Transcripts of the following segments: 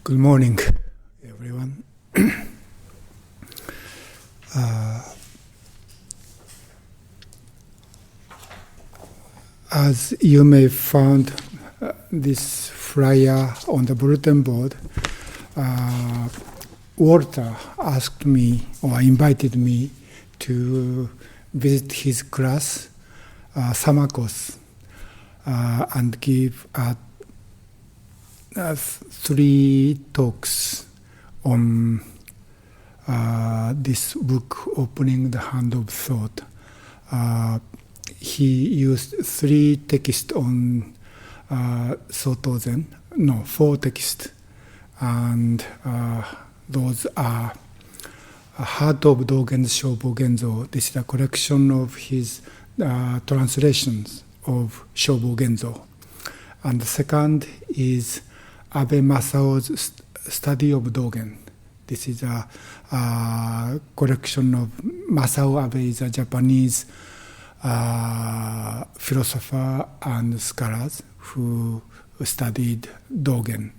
Good morning, everyone. As you may found this flyer on the bulletin board, Walter asked me or invited me to visit his class, summer course, and give 3 talks on this book, Opening the Hand of Thought. He used 3 texts on Dōgen, 4 texts, and those are Heart of Dōgen Shōbo Genzo. This is a collection of his translations of Shōbo Genzo. And the second is Abe Masao's Study of Dōgen. This is a collection of Masao Abe is a Japanese philosopher and scholars who studied Dōgen.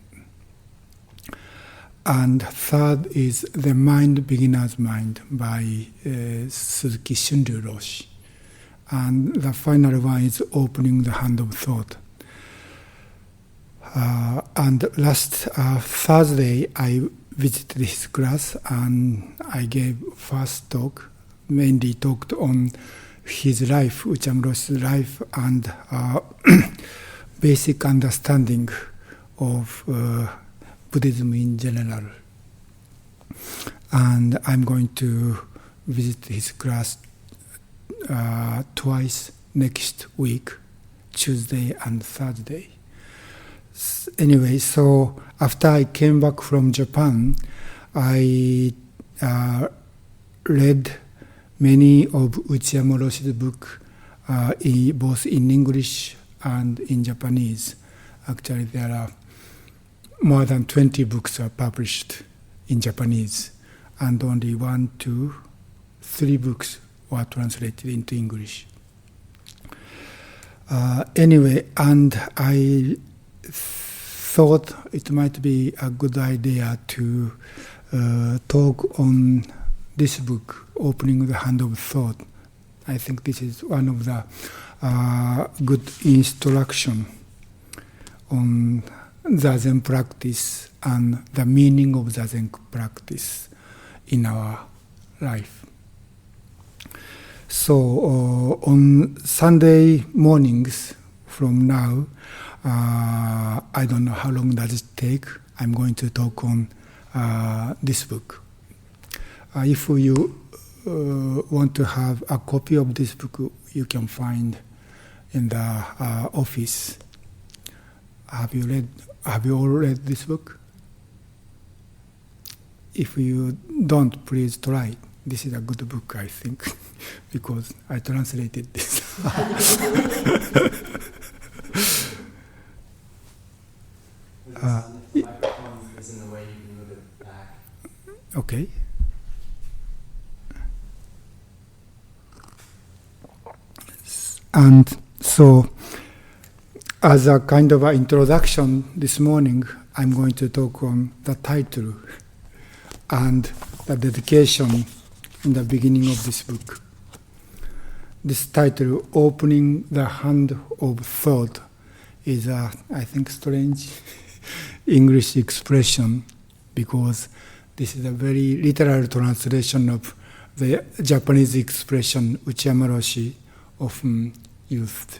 And third is The Mind, Beginner's Mind by Suzuki Shunryu Rōshi. And the final one is Opening the Hand of Thought. And last Thursday, I visited his class and I gave first talk, mainly talked on his life, Okumura Rōshi's life, and basic understanding of Buddhism in general. And I'm going to visit his class twice next week, Tuesday and Thursday. Anyway, so after I came back from Japan, I read many of Okumura Rōshi's books, both in English and in Japanese. Actually, there are more than 20 books are published in Japanese, and only 1, 2, 3 books were translated into English. Anyway, and I thought it might be a good idea to talk on this book, Opening the Hand of Thought. I think this is one of the good instruction on Zazen practice and the meaning of Zazen practice in our life. So on Sunday mornings from now, I don't know how long does it take. I'm going to talk on this book. If you want to have a copy of this book, you can find in the office. Have you all read this book? If you don't, please try. This is a good book, I think, because I translated this. The microphone is in the way, you can move it back. Okay. And so, as a kind of an introduction this morning, I'm going to talk on the title and the dedication in the beginning of this book. This title, Opening the Hand of Thought, is a, I think, strange English expression, because this is a very literal translation of the Japanese expression Okumura Rōshi often used.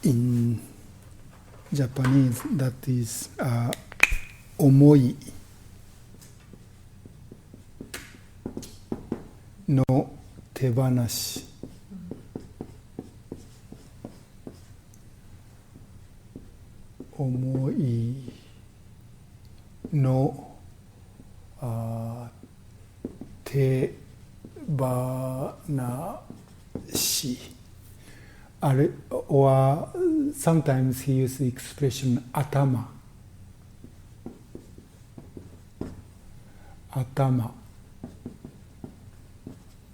In Japanese, that is 思いの手放し。思いの手放し。Or sometimes he uses the expression 頭。頭。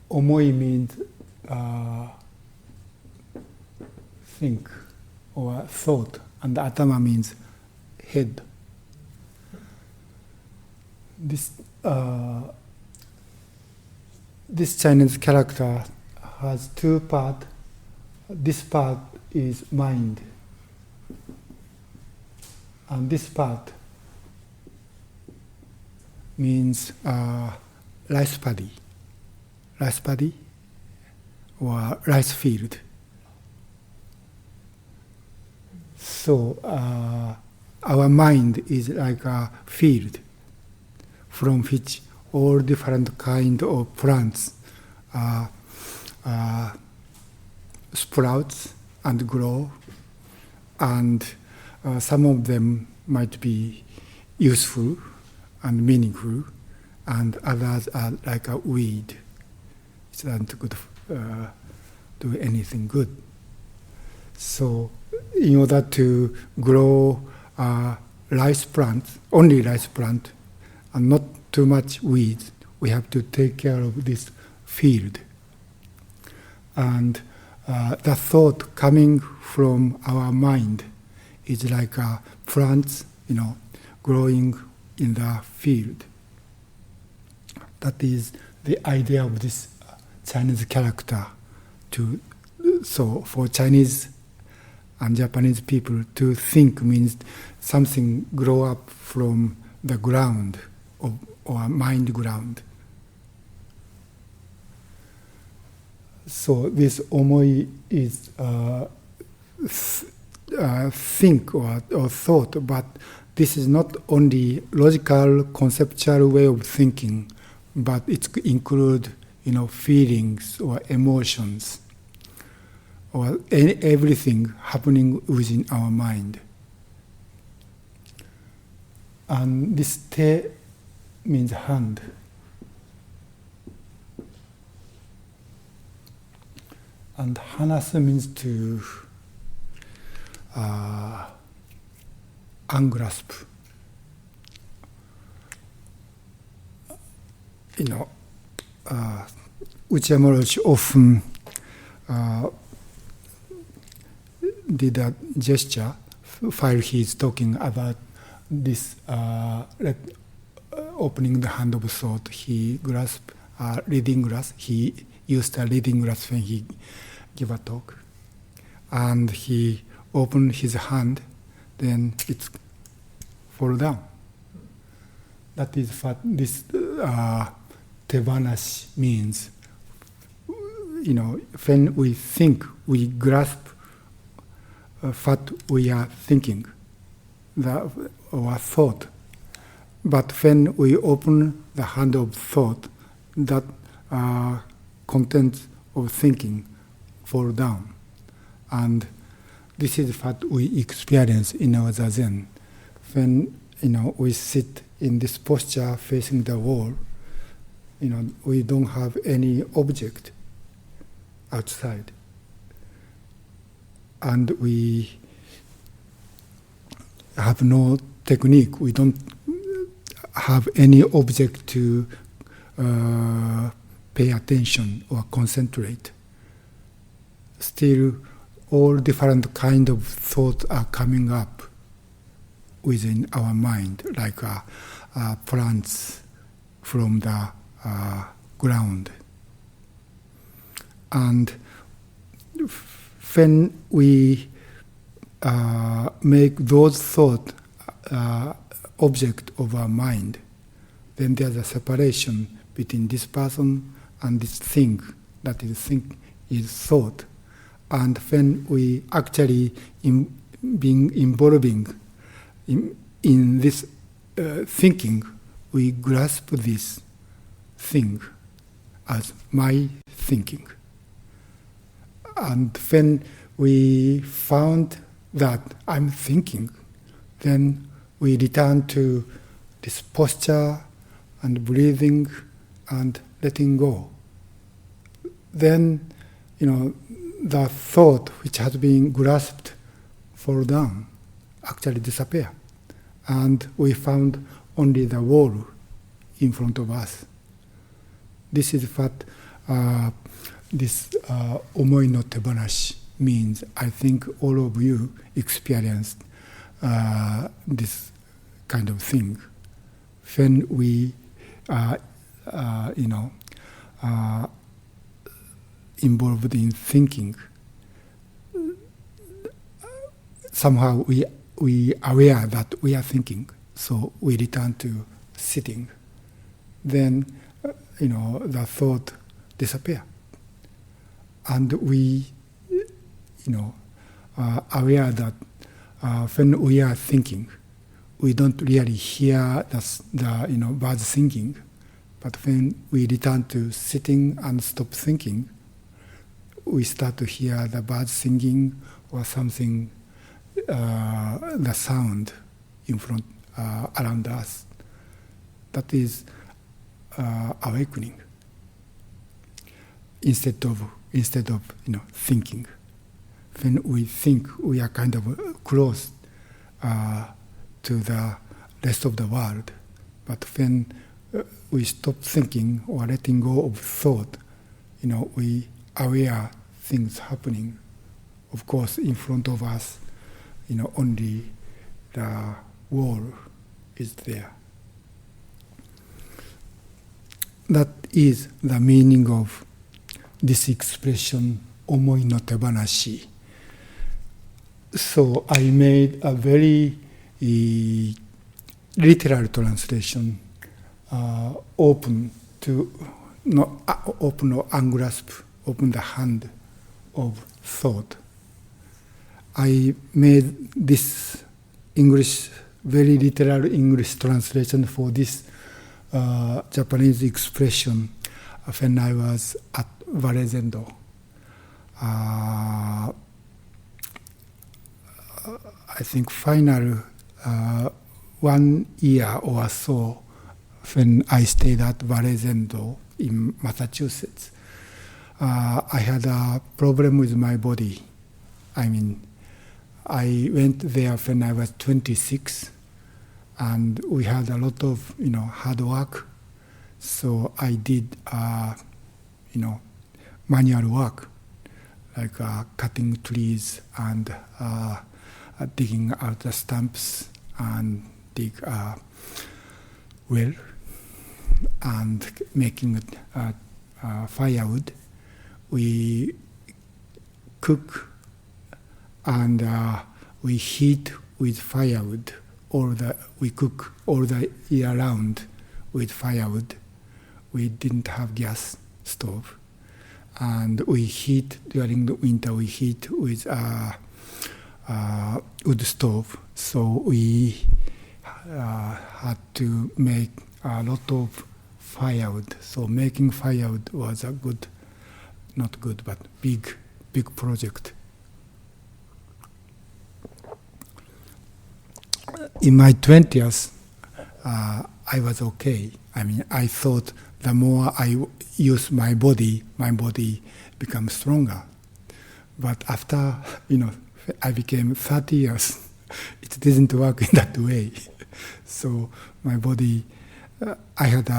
思い means think or thought, and atama means head. This Chinese character has two parts. This part is mind, and this part means rice paddy or rice field. So our mind is like a field from which all different kind of plants sprouts and grow, and some of them might be useful and meaningful, and others are like a weed. It's not good do anything good. So in order to grow rice plants, only rice plant, and not too much weeds, we have to take care of this field. And the thought coming from our mind is like plants, growing in the field. That is the idea of this Chinese character. So for Chinese and Japanese people, to think means something grow up from the ground or mind ground. So this omoi is think or thought, but this is not only logical, conceptual way of thinking, but it includes feelings or emotions or everything happening within our mind. And this te means hand. And hanasu means to ungrasp. Okumura Rōshi often did a gesture while he is talking about this opening the hand of thought. He grasped a reading glass. He used a reading glass when he gave a talk. And he opened his hand, then it fall down. That is what this tebanashi means. When we think, we grasp what we are thinking, our thought. But when we open the hand of thought, that content of thinking fall down. And this is what we experience in our Zazen. When we sit in this posture facing the wall, we don't have any object outside. And we have no technique. We don't have any object to pay attention or concentrate. Still, all different kind of thoughts are coming up within our mind, like plants from the ground. And when we make those thoughts object of our mind, then there's a separation between this person and this thing that is thought. And when we actually being involving in this thinking, we grasp this thing as my thinking. And when we found that I'm thinking, then we return to this posture and breathing and letting go. Then, the thought which has been grasped fall down, actually disappear. And we found only the wall in front of us. This is what this omoi no tebanashi means. I think all of you experienced this kind of thing. When we involved in thinking, somehow we aware that we are thinking, so we return to sitting. Then the thought disappear, and we aware that when we are thinking, we don't really hear the birds singing, but when we return to sitting and stop thinking, we start to hear the birds singing or something, the sound in front around us. That is awakening. Instead of thinking. When we think, we are kind of close to the rest of the world. But when we stop thinking or letting go of thought, we aware things happening. Of course, in front of us, only the wall is there. That is the meaning of this expression, 思いの手放し. So I made a very literal translation, open or ungrasp, open the hand of thought. I made this very literal English translation for this Japanese expression when I was at Varezendo. I think final 1 year or so when I stayed at Varezendo in Massachusetts. I had a problem with my body. I went there when I was 26, and we had a lot of hard work. So I did manual work, like cutting trees and digging out the stumps and dig well and making firewood. We cook and we heat with firewood. We cook all the year round with firewood. We didn't have gas stove, and we heat during the winter. We heat with wood stove. So we had to make a lot of firewood. So making firewood was a big project. In my 20s, I was okay. I thought the more I use my body becomes stronger. But after, I became 30 years, it didn't work in that way. So my body, I had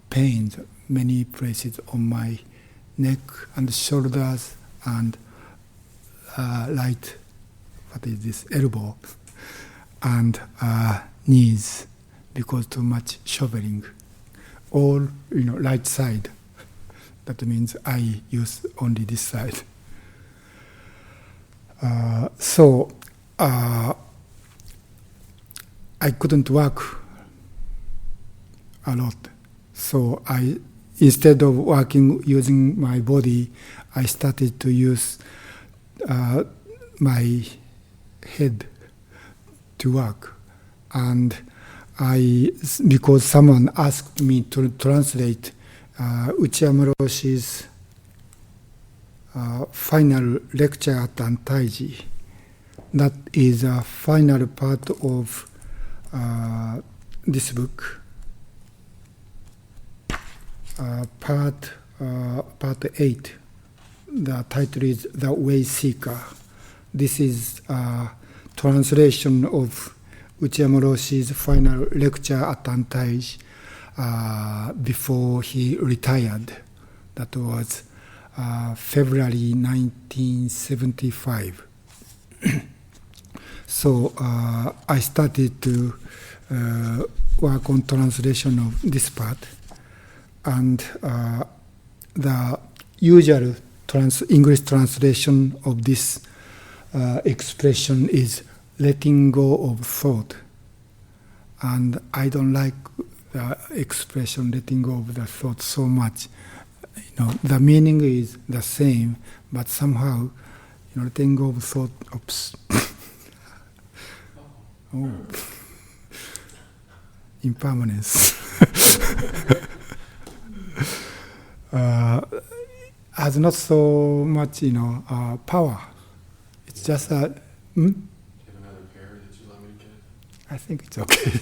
pains many places on my neck and shoulders and elbow and knees because too much shoveling. All right side. That means I use only this side. So I couldn't work a lot. So instead of working using my body, I started to use my head to work. And because someone asked me to translate Okumura Rōshi's final lecture at Antaiji. That is a final part of this book. Part 8. The title is The Way Seeker. This is a translation of Okumura Rōshi's final lecture at Antaiji before he retired. That was February 1975. So I started to work on translation of this part, and the usual English translation of this expression is letting go of thought. And I don't like the expression letting go of the thought so much. The meaning is the same, but somehow, letting go of thought, oops. Oh. Impermanence. Has not so much, power. It's just a. Do you have another pair that you'd like me to get? I think it's okay.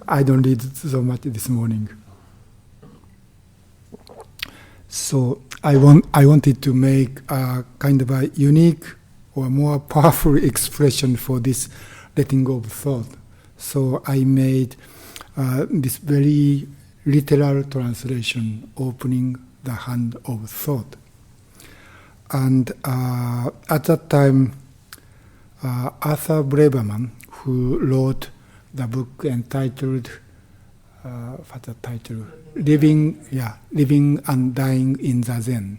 I don't read so much this morning. So I wanted to make a kind of a unique or more powerful expression for this letting go of thought. So I made this very literal translation, opening the hand of thought. And at that time, Arthur Braverman, who wrote the book entitled, what's the title? Living and Dying in Zazen.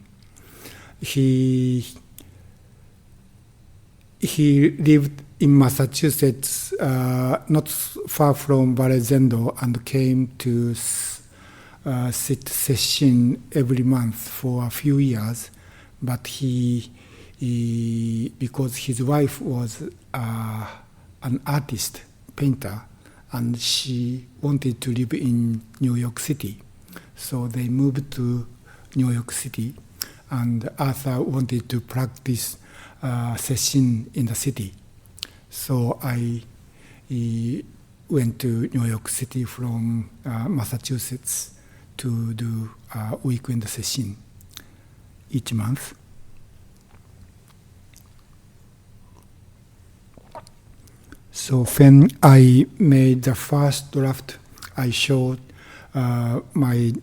He lived in Massachusetts, not far from Barezendo, and came to sit sesshin every month for a few years. But he because his wife was an artist, painter, and she wanted to live in New York City. So they moved to New York City, and Arthur wanted to practice sesshin in the city. So I went to New York City from Massachusetts to do weekend sesshin each month. So when I made the first draft, I showed my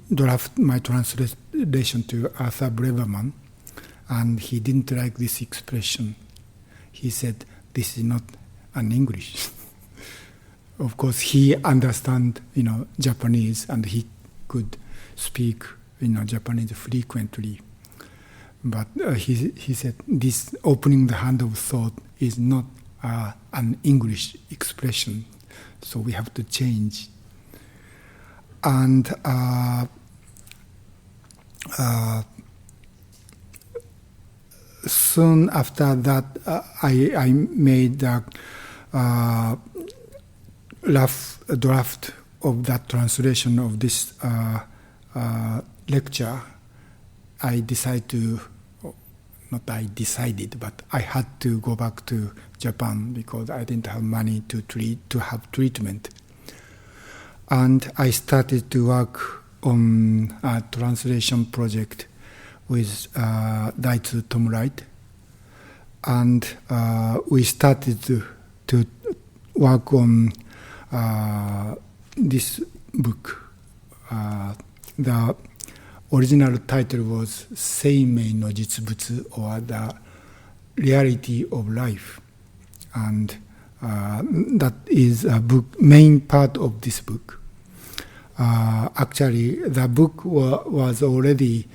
translation to Arthur Braverman, and he didn't like this expression. He said, "This is not an English." Of course, he understands, Japanese, and he could speak, Japanese frequently. But he said, "This opening the hand of thought is not an English expression, so we have to change." And soon after that, I made a rough draft of that translation of this lecture. I had to go back to Japan because I didn't have money to have treatment. And I started to work on a translation project with Daitsu Tomwright. And we started to work on this book. The original title was Seimei no Jitsubutsu, or the reality of life. And that is a book, main part of this book. Actually, the book was already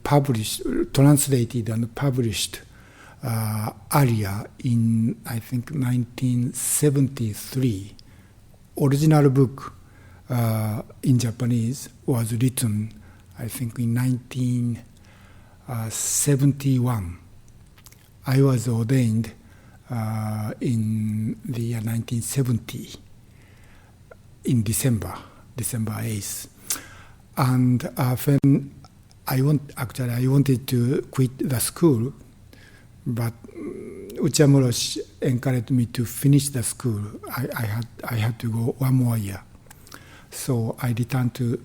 published, translated and published earlier in, I think, 1973. Original book in Japanese was written, I think, in 1971. I was ordained in the year 1970, in December 8th. And when I wanted to quit the school, but Okumura Rōshi encouraged me to finish the school. I had to go one more year. So I returned to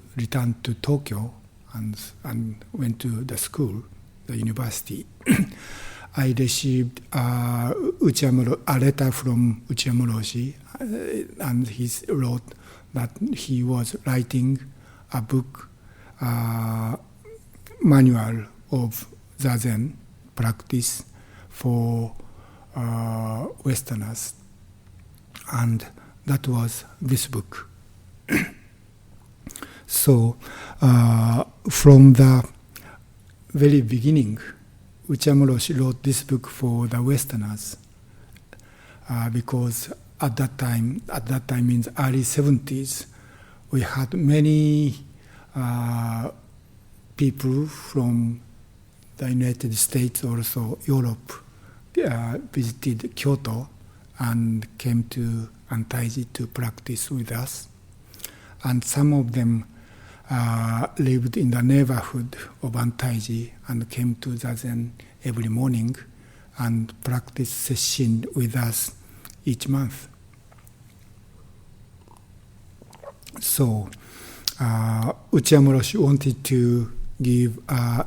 Tokyo and went to the school, the university. I received a letter from Okumura Rōshi, and he wrote that he was writing a book, manual of Zazen practice for Westerners. And that was this book. So, from the very beginning, Okumura Rōshi wrote this book for the Westerners, because at that time means early 70s, we had many people from the United States, also Europe, visited Kyoto and came to Antaiji to practice with us. And some of them lived in the neighborhood of Antaiji and came to Zazen every morning and practiced sesshin with us each month. So Okumura Rōshi wanted to give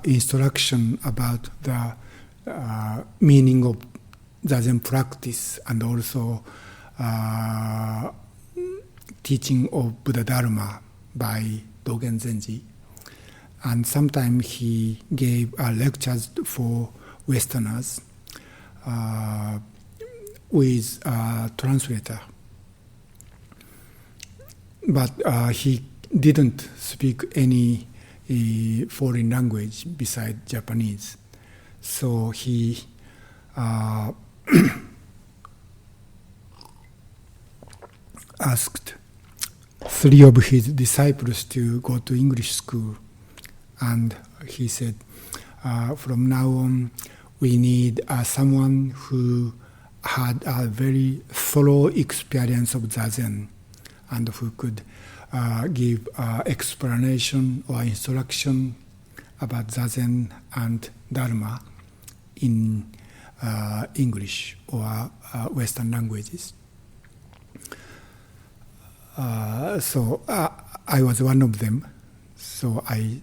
instruction about the meaning of Zazen practice and also teaching of Buddha Dharma by Dōgen Zenji. And sometimes he gave lectures for Westerners with a translator. But he didn't speak any foreign language besides Japanese. So he asked 3 of his disciples to go to English school. And he said, from now on, we need someone who had a very thorough experience of Zazen and who could give explanation or instruction about Zazen and Dharma in English or Western languages. So I was one of them. So I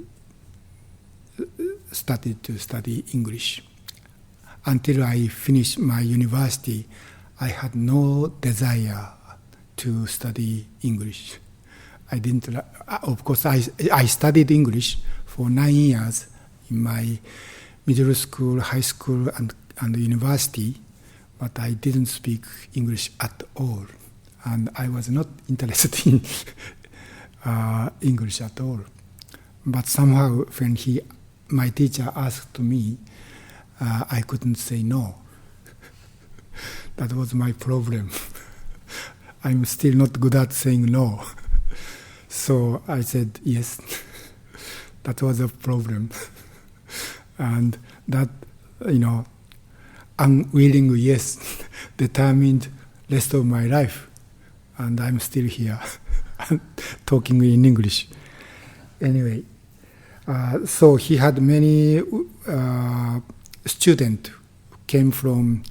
started to study English. Until I finished my university, I had no desire to study English. I didn't. Of course, I studied English for 9 years in my middle school, high school, and university, but I didn't speak English at all, and I was not interested in English at all. But somehow, when my teacher asked me, I couldn't say no. That was my problem. I'm still not good at saying no. So I said yes. That was a problem. And that, unwilling yes determined rest of my life. And I'm still here talking in English. Anyway, so he had many students who came from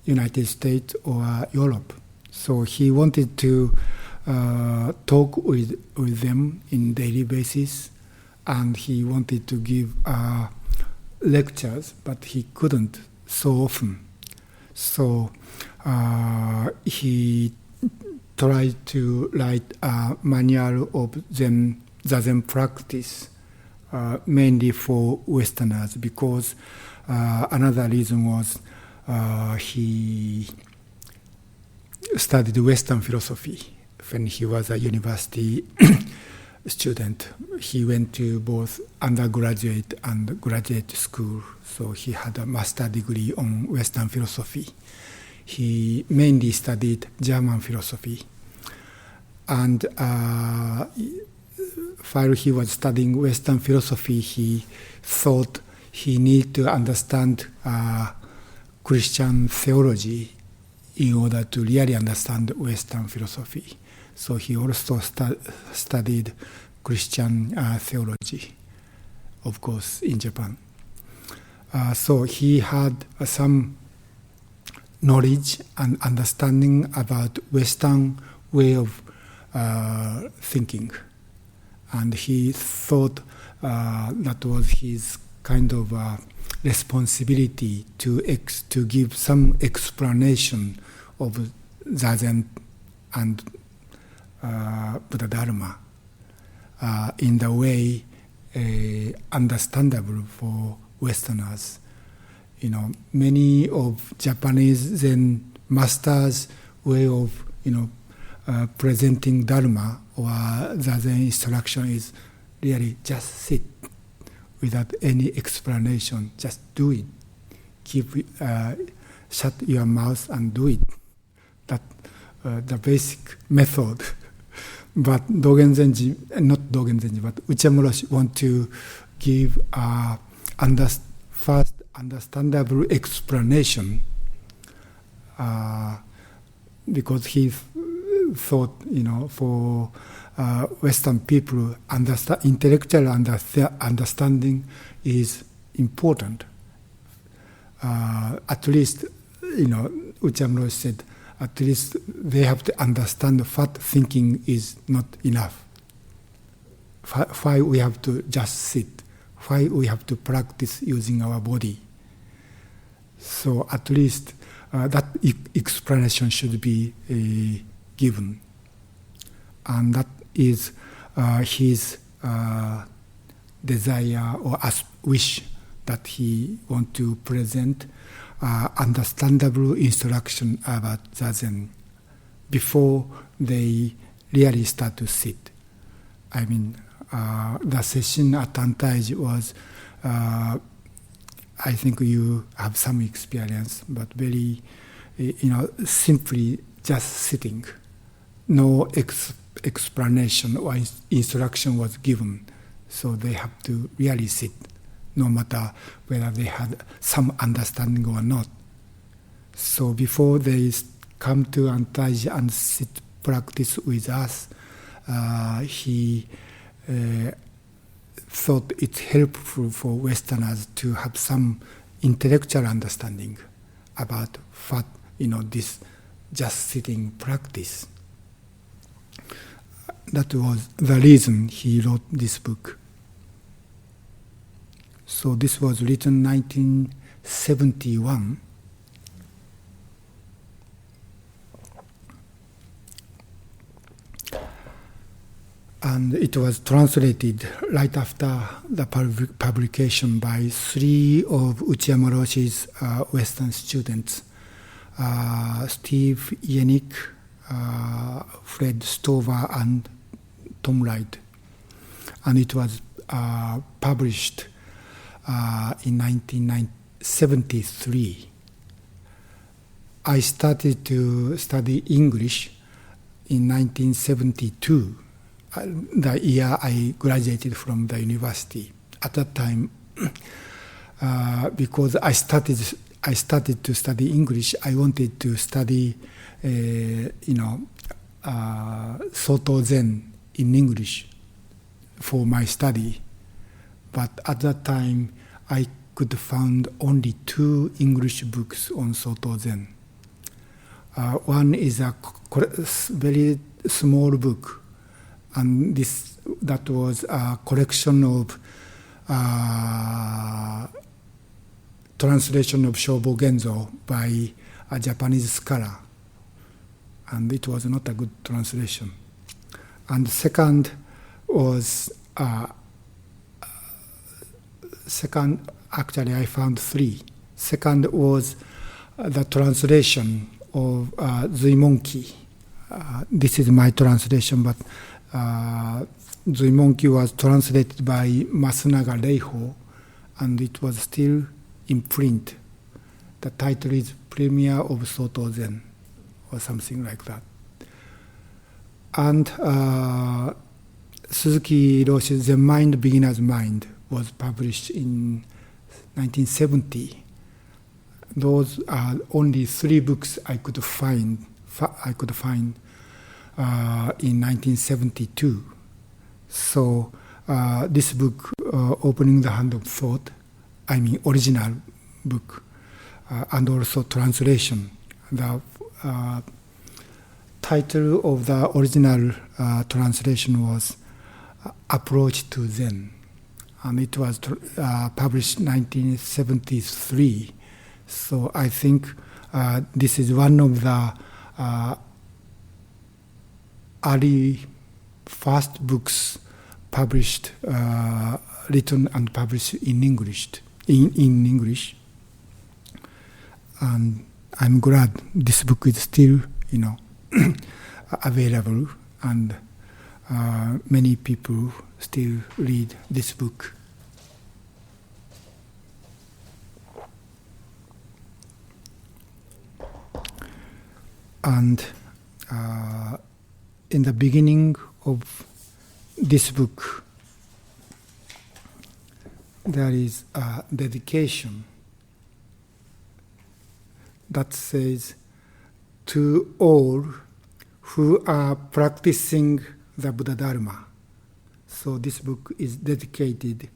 United States or Europe. So he wanted to talk with them in daily basis, and he wanted to give lectures, but he couldn't so often. So he tried to write a manual of Zazen practice, mainly for Westerners, because another reason was he studied Western philosophy when he was a university student. He went to both undergraduate and graduate school, so he had a master's degree on Western philosophy. He mainly studied German philosophy. And while he was studying Western philosophy, he thought he needed to understand Christian theology in order to really understand Western philosophy. So he also studied Christian theology, of course, in Japan. So he had some knowledge and understanding about Western way of thinking. And he thought that was his kind of responsibility to give some explanation of Zazen and Buddha Dharma in the way understandable for Westerners, many of Japanese Zen masters' way of, presenting Dharma or Zazen instruction is really just sit without any explanation. Just do it. Shut your mouth and do it. That the basic method. But Dōgen Zenji, not Dōgen Zenji, but Uchimura Rōshi want to give first understandable explanation, because he thought, for Western people, intellectual understanding is important. At least, Uchimura Rōshi said, at least they have to understand what thinking is not enough. Why we have to just sit. Why we have to practice using our body. So at least that explanation should be given. And that is his desire or wish that he want to present understandable instruction about Zazen before they really start to sit. I mean, the session at Antaiji was, I think you have some experience, but very, simply just sitting. No explanation or instruction was given, so they have to really sit, no matter whether they had some understanding or not. So before they come to Antaiji and sit practice with us, he thought it's helpful for Westerners to have some intellectual understanding about what, this just sitting practice. That was the reason he wrote this book. So this was written 1971. And it was translated right after the publication by three of Uchimura Rōshi's Western students, Steve Yenick, Fred Stover, and Tom Wright. And it was published in 1973. I started to study English in 1972. The year I graduated from the university. At that time, because I started to study English, I wanted to study, Soto Zen in English for my study. But at that time, I could find only 2 English books on Soto Zen. One is a very small book. And that was a collection of translation of Shobo Genzo by a Japanese scholar. And it was not a good translation. And second was, actually I found 3. Second was the translation of Zuimonki. This is my translation, but Zuimonki was translated by Masunaga Reiho, and it was still in print. The title is Premier of Soto Zen, or something like that. And Suzuki Roshi's Zen Mind, Beginner's Mind was published in 1970. Those are only 3 books I could find in 1972. So this book, Opening the Hand of Thought, original book, and also translation. The title of the original translation was Approach to Zen, and it was published in 1973. So I think this is one of the early first books published, written and published in English. And I'm glad this book is still, available, and many people still read this book. And in the beginning of this book, there is a dedication that says, to all who are practicing the Buddha Dharma. So this book is dedicated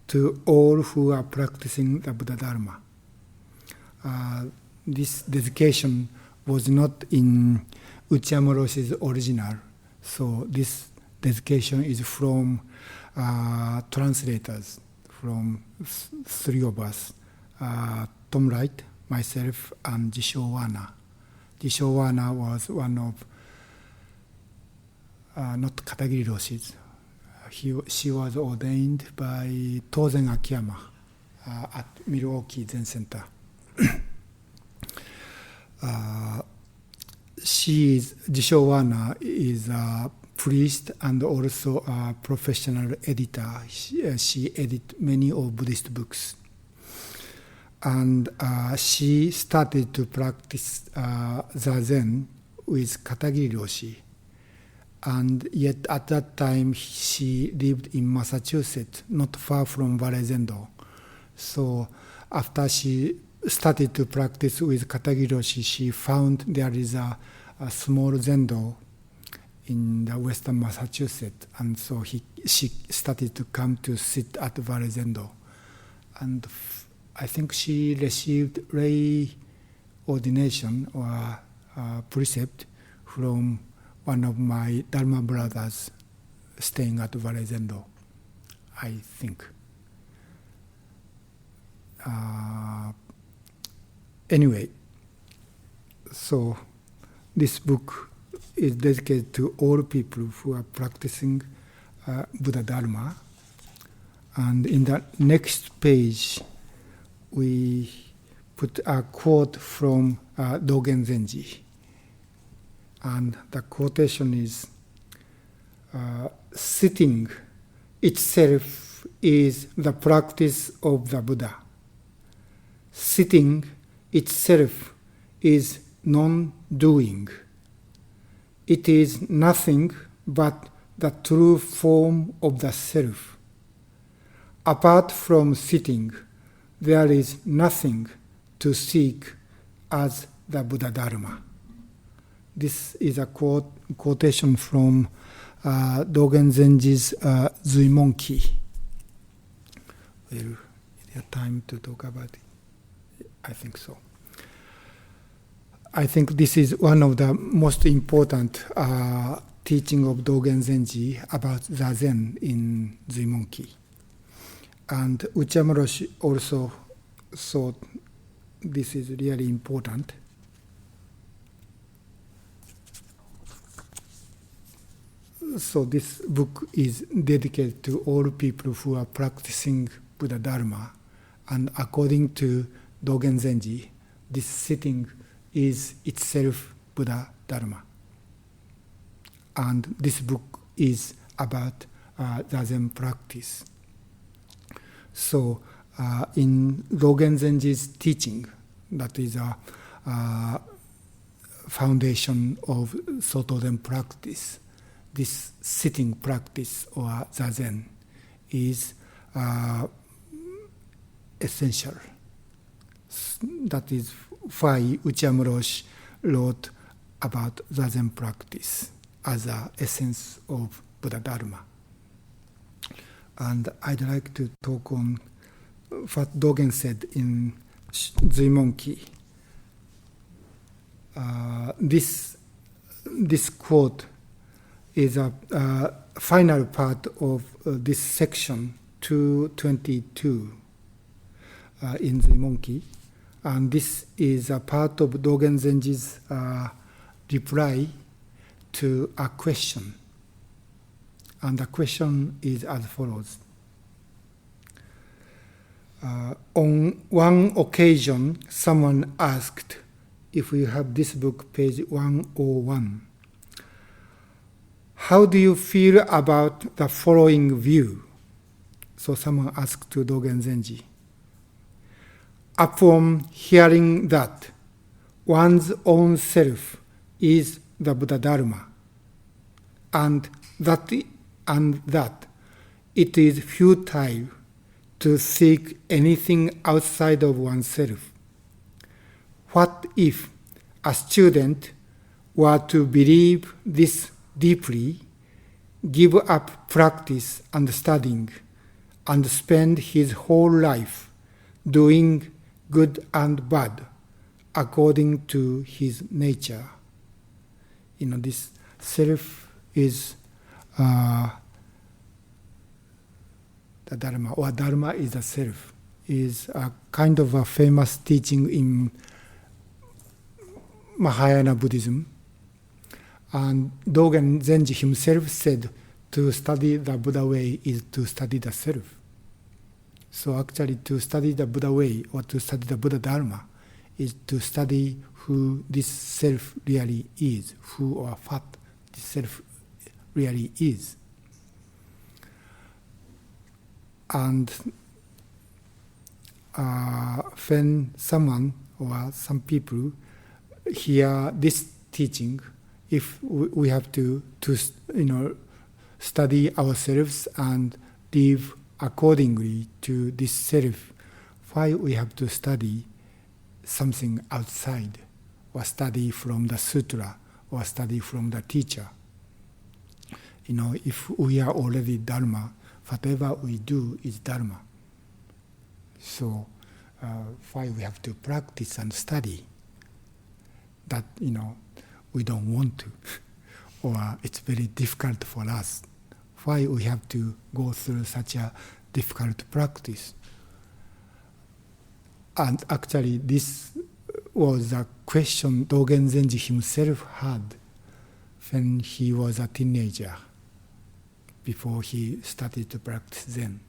to all who are practicing the Buddha Dharma. This dedication was not in Okumura Rōshi's original, so this dedication is from translators, from three of us, Tom Wright, myself, and Jisho Wana. Jisho Wana was one of, not Katagiri Rōshi's. She was ordained by Dōgen Akiyama at Milwaukee Zen Center. Jisho Wana is a priest and also a professional editor. She edits many of Buddhist books. And she started to practice Zazen with Katagiri Rōshi. And yet at that time she lived in Massachusetts, not far from Valezendo. So after she started to practice with Katagiri Rōshi, she found there is a small zendo in the western Massachusetts, and so she started to come to sit at Valezendo. And I think she received lay ordination or precept from one of my Dharma brothers staying at Valezendo, I think. Anyway, so this book is dedicated to all people who are practicing Buddha Dharma. And in the next page, we put a quote from Dōgen Zenji. And the quotation is, sitting itself is the practice of the Buddha. Sitting itself is non-doing. It is nothing but the true form of the self. Apart from sitting, there is nothing to seek as the Buddha Dharma. This is a quotation from Dōgen Zenji's Zuimonki. Well, is there time to talk about it? I think so. I think this is one of the most important teaching of Dōgen Zenji about Zazen in Zuimonki. And Okumura Rōshi also thought this is really important. So this book is dedicated to all people who are practicing Buddha Dharma. And according to Dōgen Zenji, this sitting is itself Buddha Dharma. And this book is about Zazen practice. So in Dōgen Zenji's teaching, that is a foundation of Soto Zen practice, this sitting practice or Zazen is essential. That is why Okumura Rōshi wrote about Zazen practice as an essence of Buddha Dharma. And I'd like to talk on what Dōgen said in Zuimonki. This quote is a final part of this section 222 in Zuimonki. And this is a part of Dōgen Zenji's reply to a question. And the question is as follows. On one occasion, someone asked, if you have this book, page 101, how do you feel about the following view? So someone asked to Dōgen Zenji. Upon hearing that one's own self is the Buddha Dharma, and that it is futile to seek anything outside of oneself. What if a student were to believe this deeply, give up practice and studying, and spend his whole life doing good and bad according to his nature? This self is the Dharma, or Dharma is the self, is a kind of a famous teaching in Mahayana Buddhism. And Dōgen Zenji himself said to study the Buddha way is to study the self. So actually to study the Buddha way or to study the Buddha Dharma is to study who this self really is, who or what this self really is. And when someone or some people hear this teaching, if we have to study ourselves and live accordingly to this self, why we have to study something outside, or study from the sutra, or study from the teacher? If we are already Dharma, whatever we do is Dharma. So why we have to practice and study that we don't want to, or it's very difficult for us? Why we have to go through such a difficult practice? And actually this was a question Dōgen Zenji himself had when he was a teenager, before he started to practice Zen.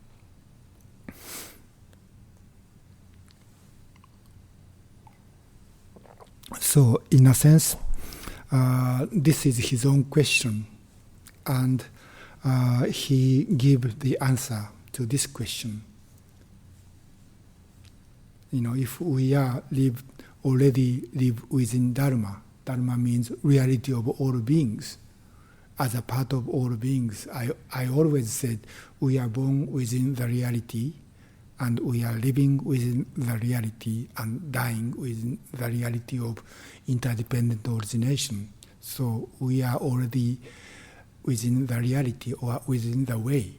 So in a sense, this is his own question, and he gave the answer to this question. If we already live within Dharma, Dharma means reality of all beings. As a part of all beings, I always said we are born within the reality, and we are living within the reality and dying within the reality of interdependent origination. So we are already within the reality, or within the way.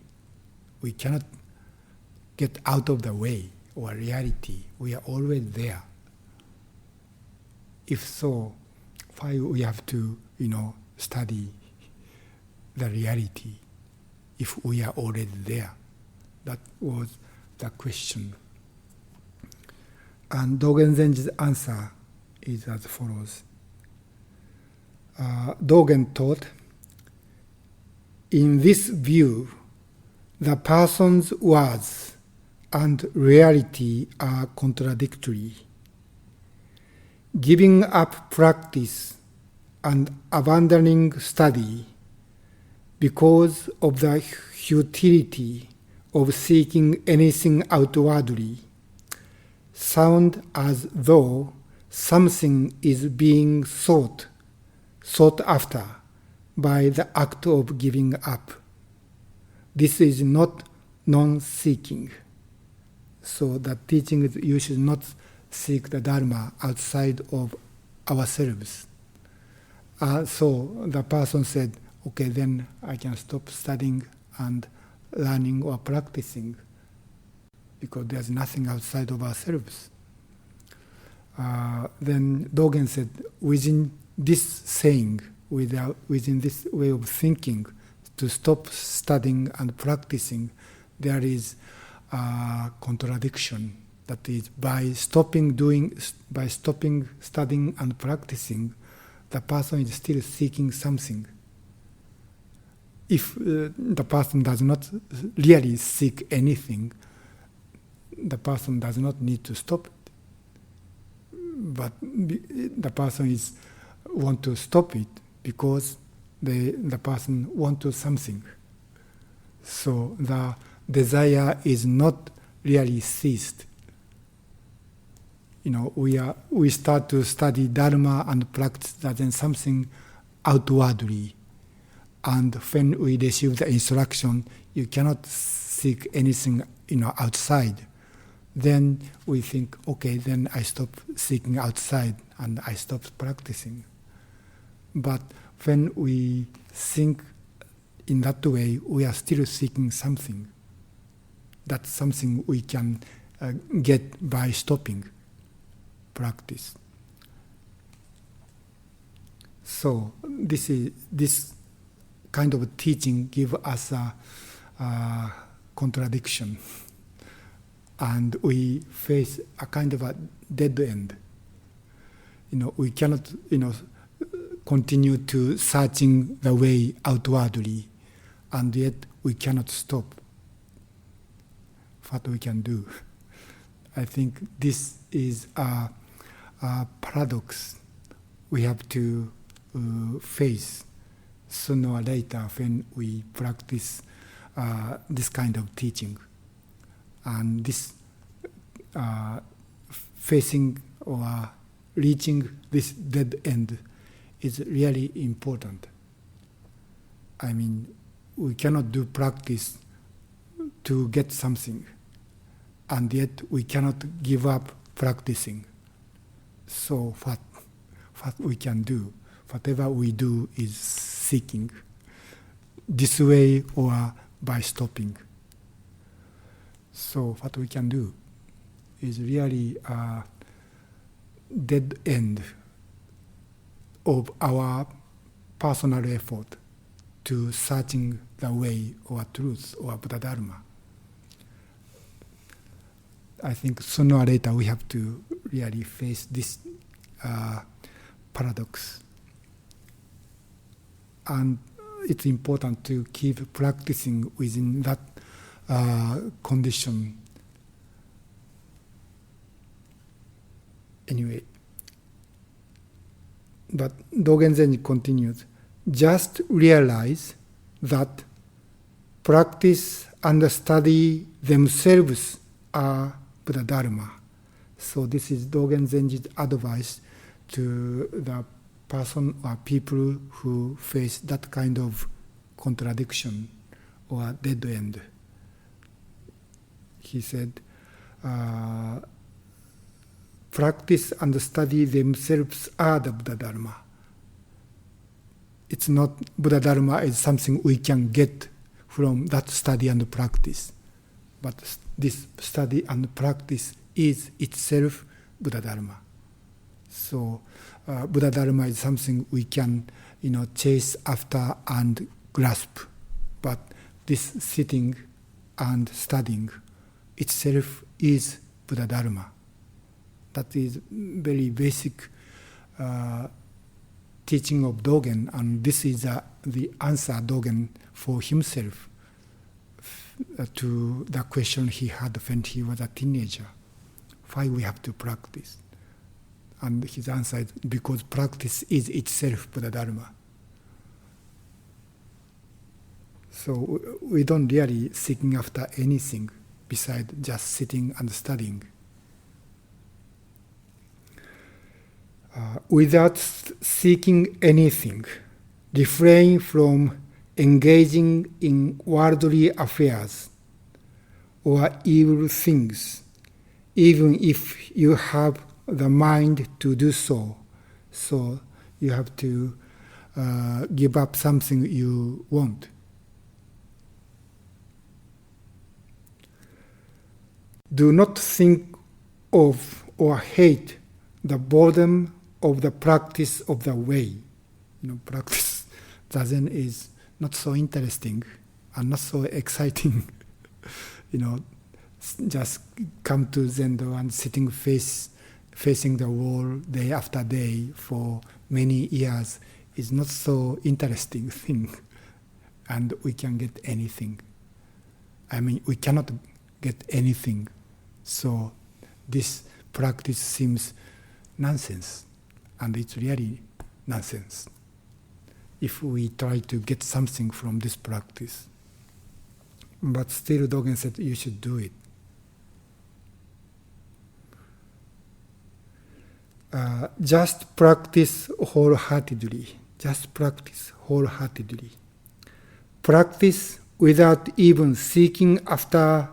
We cannot get out of the way or reality. We are always there. If so, why we have to, study the reality if we are already there? That was the question. And Dōgen Zenji's answer is as follows. Dōgen taught, in this view, the person's words and reality are contradictory. Giving up practice and abandoning study because of the futility of seeking anything outwardly sound as though something is being sought after by the act of giving up. This is not non-seeking. So the teaching is you should not seek the Dharma outside of ourselves. So the person said, okay, then I can stop studying and learning or practicing, because there's nothing outside of ourselves. Then Dōgen said, within this saying, within this way of thinking, to stop studying and practicing, there is a contradiction. That is, by stopping studying and practicing, the person is still seeking something. If the person does not really seek anything, the person does not need to stop it. But the person want to stop it because the person want to something. So the desire is not really ceased. We start to study Dharma and practice Zazen something outwardly. And when we receive the instruction, you cannot seek anything outside. Then we think, okay, then I stop seeking outside and I stop practicing. But when we think in that way, we are still seeking something. That's something we can get by stopping practice. So this kind of teaching give us a contradiction, and we face a kind of a dead end. We cannot continue to searching the way outwardly, and yet we cannot stop. What we can do? I think this is a paradox we have to face sooner or later when we practice this kind of teaching. And this facing or reaching this dead end is really important. I mean, we cannot do practice to get something, and yet we cannot give up practicing. So what we can do, whatever we do is seeking, this way or by stopping. So what we can do is really a dead end of our personal effort to searching the way or truth or Buddha Dharma. I think sooner or later we have to really face this paradox. And it's important to keep practicing within that condition. Anyway, but Dōgen Zen continues, just realize that practice and study themselves are Buddha Dharma. So this is Dōgen Zenji's advice to the person or people who face that kind of contradiction or dead end. He said, practice and study themselves are the Buddha Dharma. It's not Buddha Dharma is something we can get from that study and practice. But this study and practice is itself Buddha Dharma. So Buddha Dharma is something we can, chase after and grasp. But this sitting and studying itself is Buddha Dharma. That is very basic teaching of Dōgen, and this is the answer Dōgen for himself to the question he had when he was a teenager. Why we have to practice? And his answer is because practice is itself Buddha Dharma. So we don't really seeking after anything besides just sitting and studying. Without seeking anything, refrain from engaging in worldly affairs or evil things, even if you have the mind to do so. So you have to give up something you want. Do not think of or hate the boredom of the practice of the way. Practice Zazen is not so interesting and not so exciting. Just come to Zendo and sitting facing the wall day after day for many years is not so interesting thing. And we can get anything. I mean, we cannot get anything So this practice seems nonsense, and it's really nonsense if we try to get something from this practice. But still Dōgen said you should do it. Just practice wholeheartedly. Just practice wholeheartedly. Practice without even seeking after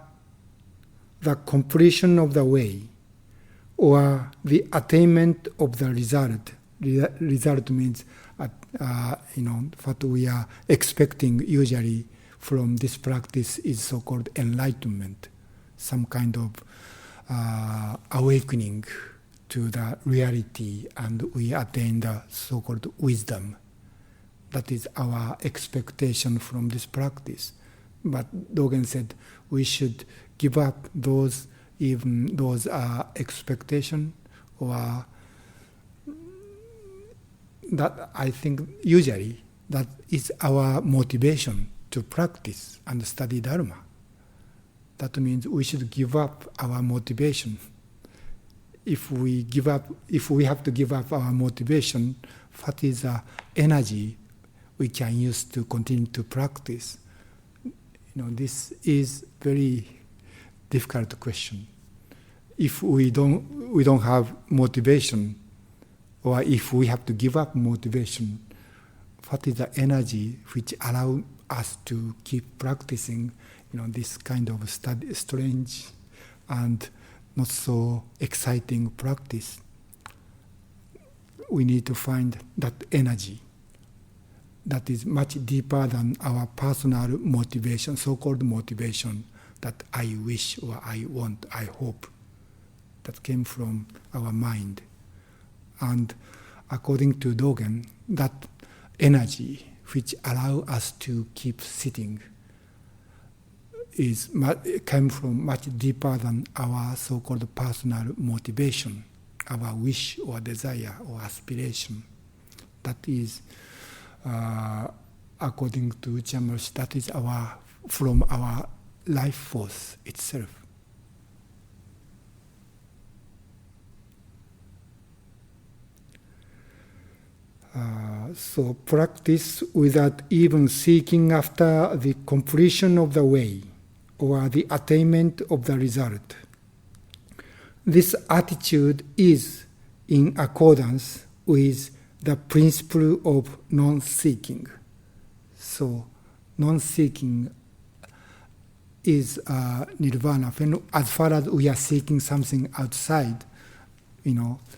the completion of the way or the attainment of the result. Result means, what we are expecting usually from this practice is so-called enlightenment, some kind of awakening to the reality, and we attain the so-called wisdom. That is our expectation from this practice. But Dōgen said we should give up those expectation, or that I think usually that is our motivation to practice and study Dharma. That means we should give up our motivation. If we have to give up our motivation, what is the energy we can use to continue to practice? This is very difficult question. If we don't have motivation, or if we have to give up motivation, what is the energy which allows us to keep practicing, this kind of strange and not so exciting practice? We need to find that energy that is much deeper than our personal motivation, so-called motivation, that I wish or I want, I hope, that came from our mind. And according to Dōgen, that energy which allows us to keep sitting came from much deeper than our so-called personal motivation, our wish or desire or aspiration. That is, according to Chamers, that is from our life force itself. So practice without even seeking after the completion of the way or the attainment of the result. This attitude is in accordance with the principle of non-seeking. So non-seeking is nirvana. As far as we are seeking something outside,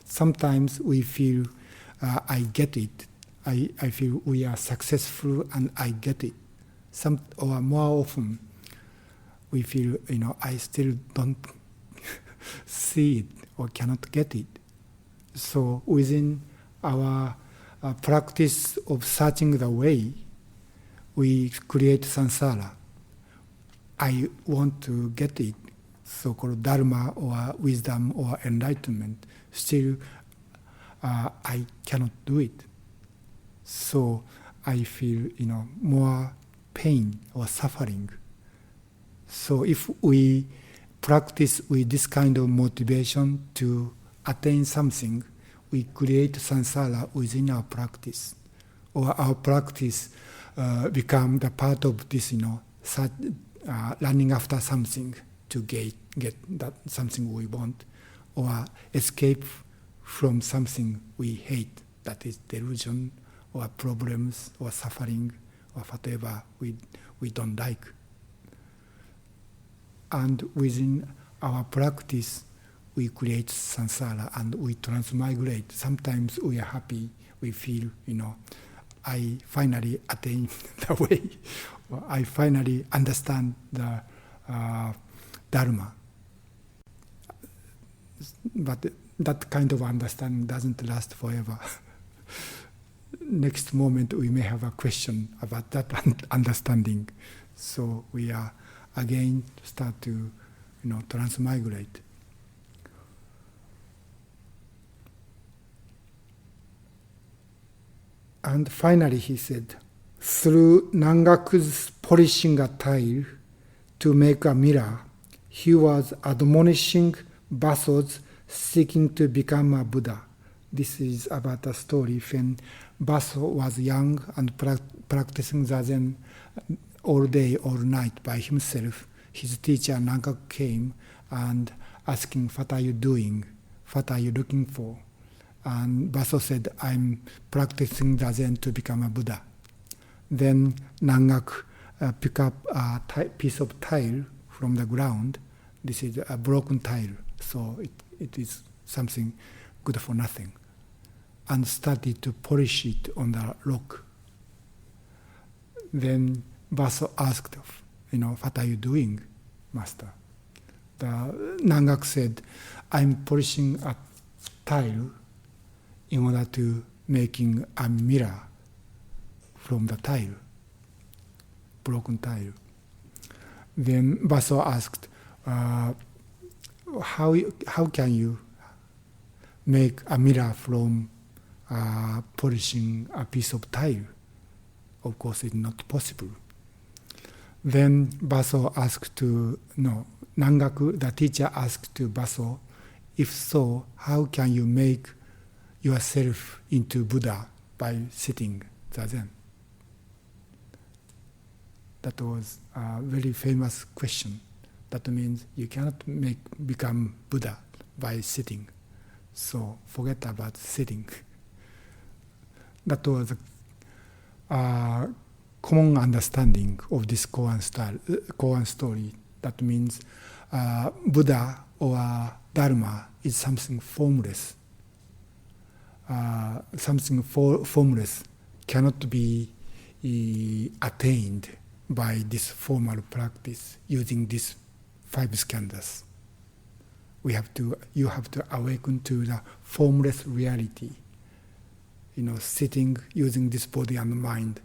sometimes we feel I get it. I feel we are successful and I get it. Or more often, we feel, I still don't see it or cannot get it. So within our practice of searching the way, we create samsara. I want to get it, so-called dharma or wisdom or enlightenment. Still, I cannot do it. So I feel, more pain or suffering. So if we practice with this kind of motivation to attain something, we create samsara within our practice, or our practice become the part of this, running after something to get that something we want, or escape from something we hate, that is delusion, or problems, or suffering, or whatever we don't like. And within our practice, we create samsara and we transmigrate. Sometimes we are happy, we feel, I finally attain the way, or I finally understand the Dharma. But that kind of understanding doesn't last forever. Next moment we may have a question about that understanding. So we are again start to, transmigrate. And finally he said, through Nangaku's polishing a tile to make a mirror, he was admonishing Basos seeking to become a Buddha. This is about a story when Baso was young and practicing Zazen all day, all night by himself. His teacher Nangaku came and asking, "What are you doing? What are you looking for?" And Baso said, "I'm practicing Zazen to become a Buddha." Then Nangaku picked up a piece of tile from the ground. This is a broken tile, so it is something good for nothing, and started to polish it on the rock. Then Baso asked, "What are you doing, master?" The Nangaku said, "I'm polishing a tile in order to making a mirror from the tile, broken tile." Then Baso asked, how can you make a mirror from polishing a piece of tile? Of course, it's not possible. Then Baso asked Nangaku, the teacher asked to Baso, "If so, how can you make yourself into Buddha by sitting Zazen?" That was a very famous question. That means you cannot become Buddha by sitting. So forget about sitting. That was a common understanding of this koan story. That means Buddha or Dharma is something formless. Something formless cannot be attained by this formal practice using these 5 skandhas. You have to awaken to the formless reality. Sitting using this body and mind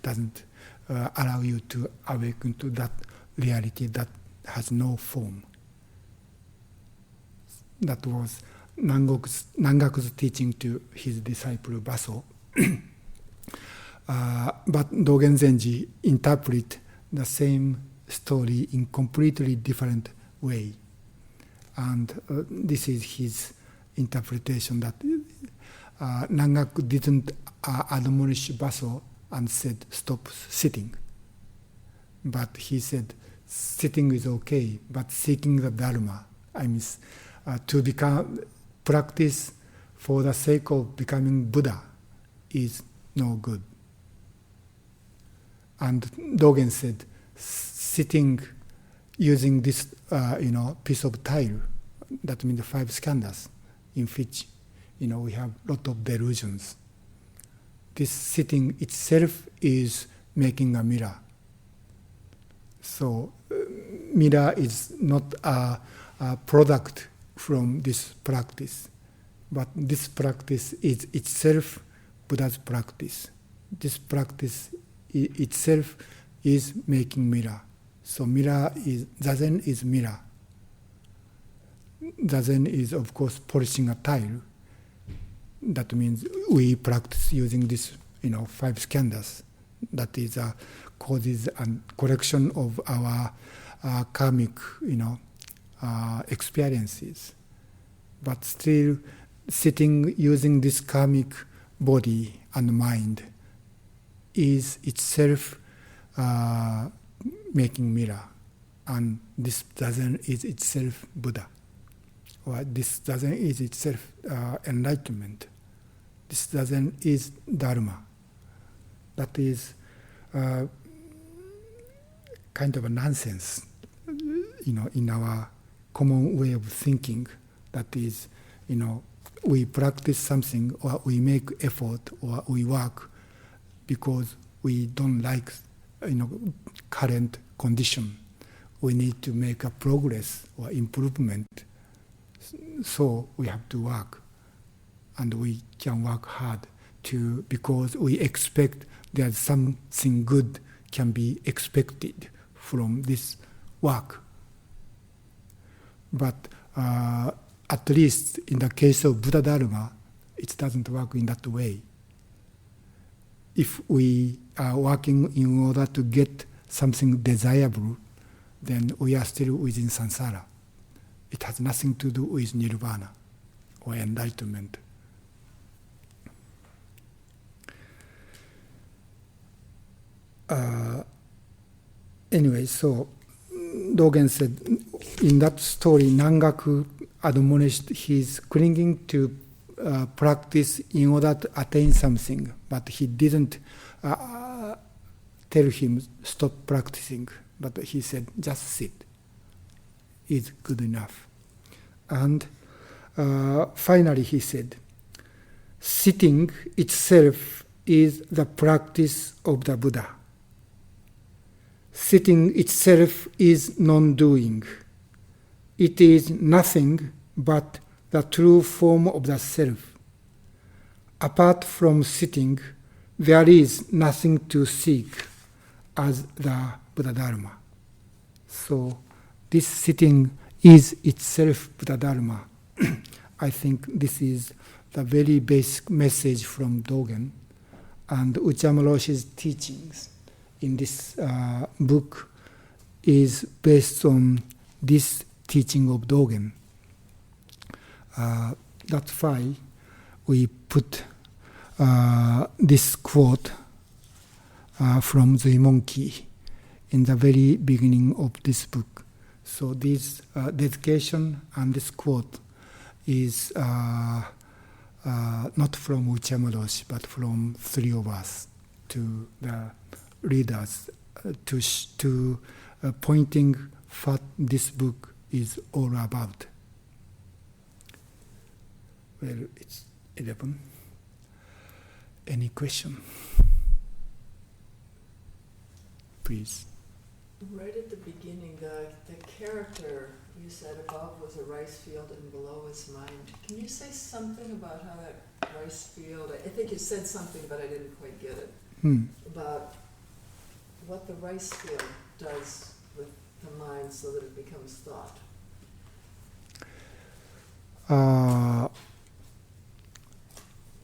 doesn't allow you to awaken to that reality that has no form. That was Nangaku's teaching to his disciple Baso. But Dōgen Zenji interpret the same story in completely different way. And this is his interpretation that Nangaku didn't admonish Baso and said, "Stop sitting." But he said, "Sitting is okay, but seeking the Dharma, to practice for the sake of becoming Buddha is no good." And Dōgen said, sitting using this piece of tile, that means the 5 skandhas, in which we have a lot of delusions. This sitting itself is making a mirror. So mirror is not a product from this practice, but this practice is itself Buddha's practice. This practice itself is making mirror. So Zazen is mirror. Zazen is, of course, polishing a tile. That means we practice using this, 5 skandhas. That is causes and correction of our karmic, experiences. But still, sitting using this karmic body and mind is itself making mirror, and this Zazen is itself Buddha, or this Zazen is itself enlightenment. This Zazen is Dharma. That is kind of a nonsense, in our common way of thinking. That is, we practice something, or we make effort, or we work because we don't like, current condition. We need to make a progress or improvement. So we have to work, and we can work hard because we expect that something good can be expected from this work. But at least in the case of Buddha Dharma, it doesn't work in that way. If we are working in order to get something desirable, then we are still within samsara. It has nothing to do with nirvana or enlightenment. Anyway, so Dōgen said in that story, Nangaku admonished his clinging to practice in order to attain something, but he didn't tell him stop practicing, but he said just sit is good enough. And finally he said, sitting itself is the practice of the Buddha. Sitting itself is non-doing. It is nothing but the true form of the self. Apart from sitting, there is nothing to seek as the Buddha Dharma. So this sitting is itself Buddha Dharma. I think this is the very basic message from Dōgen, and Okumura Rōshi's teachings in this book is based on this teaching of Dōgen. That's why we put this quote from the monkey in the very beginning of this book. So this dedication and this quote is not from Okumura Rōshi, but from three of us to the readers, to pointing what this book is all about. Well, it's 11. Any question? Please. Right at the beginning, the character you said above was a rice field and below is mind. Can you say something about how that rice field, I think you said something, but I didn't quite get it, about what the rice field does with the mind so that it becomes thought?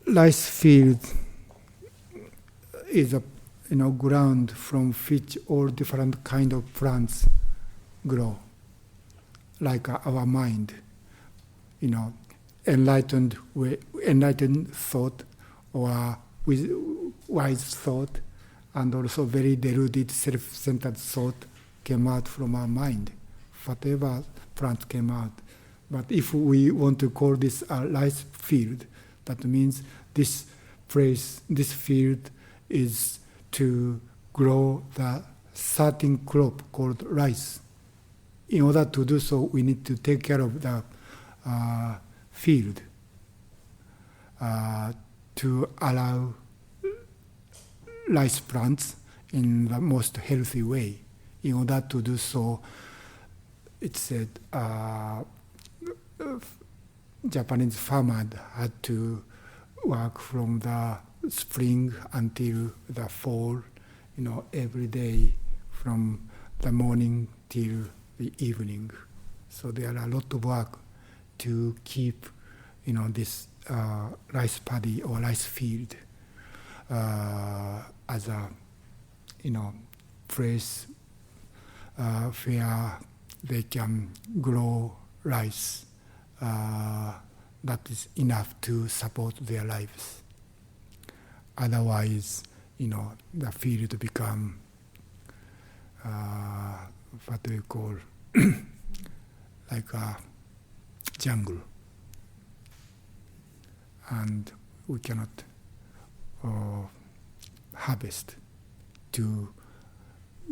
Rice field is a ground from which all different kind of plants grow, like our mind, enlightened thought or with wise thought, and also very deluded, self-centered thought came out from our mind. Whatever plant came out. But if we want to call this a rice field, that means this place, this field is to grow the certain crop called rice. In order to do so, we need to take care of the field to allow rice plants in the most healthy way. In order to do so, it said Japanese farmer had to work from the spring until the fall, every day from the morning till the evening. So there are a lot of work to keep, this rice paddy or rice field as a, place where they can grow rice that is enough to support their lives. Otherwise, the field become what we call like a jungle, and we cannot harvest to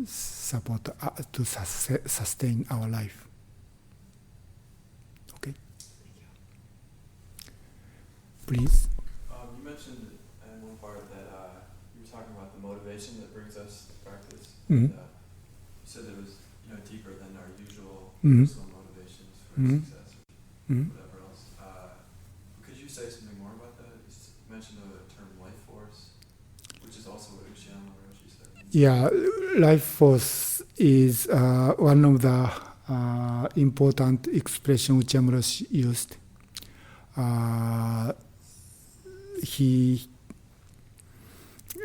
support to sustain our life. Okay, please. You mentioned in one part that you were talking about the motivation that brings us to practice. Mm-hmm. And, you said it was deeper than our usual Mm-hmm. personal motivations for Mm-hmm. success or Mm-hmm. whatever else. Could you say something more about that? You mentioned the term life force, which is also what Okumura Rōshi said. Yeah, life force is one of the important expression Okumura Rōshi used. He,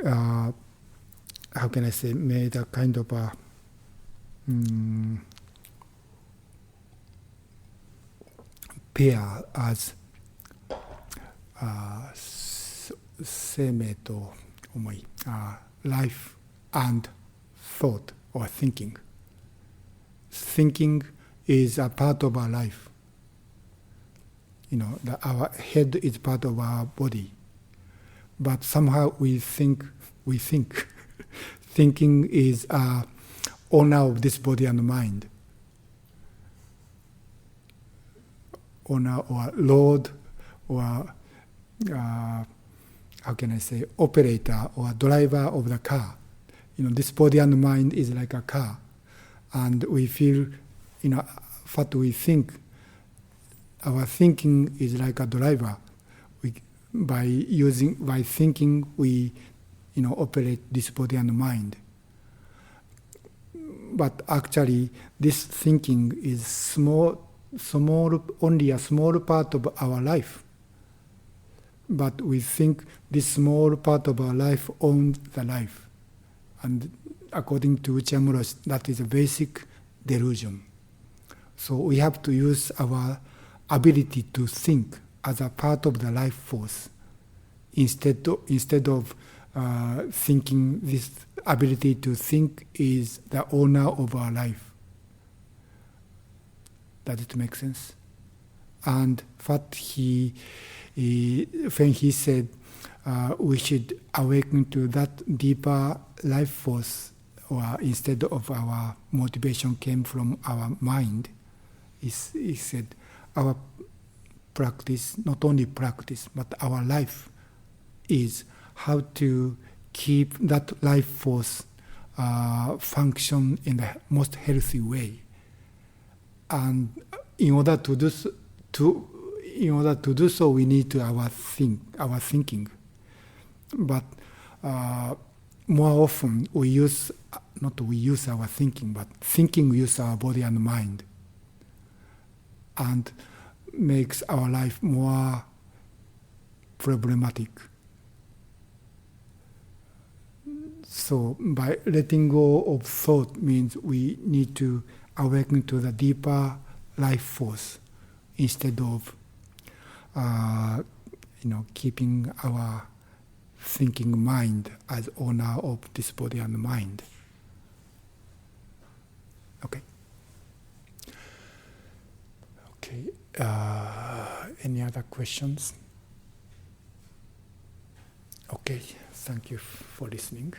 how can I say, made a kind of a pair as 生命と思い、life and thought or thinking. Thinking is a part of our life. Our head is part of our body. But somehow we think. Thinking is owner of this body and mind. Owner or lord or how can I say, operator or driver of the car. This body and mind is like a car. And we feel, what we think, our thinking is like a driver. By thinking, we, operate this body and mind. But actually, this thinking is only a small part of our life. But we think this small part of our life owns the life. And according to Okumura Rōshi, that is a basic delusion. So we have to use our ability to think as a part of the life force instead of thinking this ability to think is the owner of our life. Does it make sense? And what when he said we should awaken to that deeper life force, or instead of our motivation came from our mind, he said our practice, not only practice, but our life is how to keep that life force function in the most healthy way. And in order to do so, we need to our thinking. But more often we use our thinking, but thinking use our body and mind, and makes our life more problematic. So by letting go of thought means we need to awaken to the deeper life force instead of keeping our thinking mind as owner of this body and mind. Okay. Any other questions? Okay, thank you for listening.